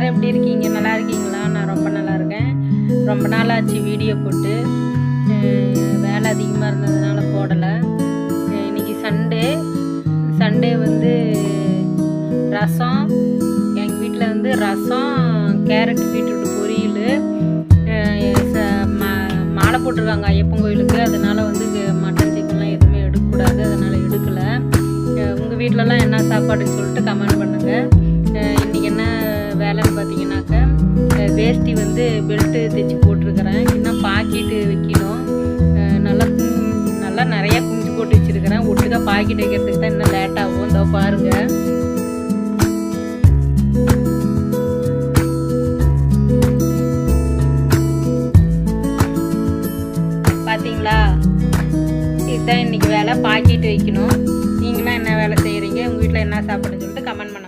எல்லோரும் எப்படி இருக்கீங்க? நல்லா இருக்கீங்களா? நான் ரொம்ப நல்லா இருக்கேன். ரொம்ப நாள் ஆச்சு வீடியோ போட்டு. வேலை அதிகமாக இருந்ததுனால போடலை. இன்றைக்கி சண்டே வந்து ரசம், எங்கள் வீட்டில் வந்து ரசம், கேரட் பீட்ரூட் பொரியல், மாலை போட்டிருக்காங்க ஐயப்பன் கோயிலுக்கு. அதனால் வந்து மட்டன் சிக்கன்லாம் எதுவுமே எடுக்கக்கூடாது, அதனால் எடுக்கலை. உங்கள் வீட்டிலலாம் என்ன சாப்பாடுன்னு சொல்லிட்டு கமெண்ட் பண்ணுங்கள். இன்றைக்கி என்ன வேலைன்னு பார்த்தீங்கன்னாக்கா, வேஷ்டி வந்து பெல்ட்டு தைச்சி போட்டிருக்கிறேன். இன்னும் பாக்கெட்டு வைக்கணும். நல்லா நிறையா குஞ்சு போட்டு வச்சுருக்கிறேன். ஒட்டுக்கா பாக்கெட் வைக்கிறதுக்கு தான் இன்னும் லேட் ஆகும். இதோ பாருங்கள். பார்த்தீங்களா, இதுதான் இன்றைக்கி வேலை, பாக்கெட் வைக்கணும். நீங்களாம் என்ன வேலை செய்கிறீங்க? உங்கள் வீட்டில் என்ன சாப்பாடுன்னு சொல்லிட்டு கமெண்ட் பண்ண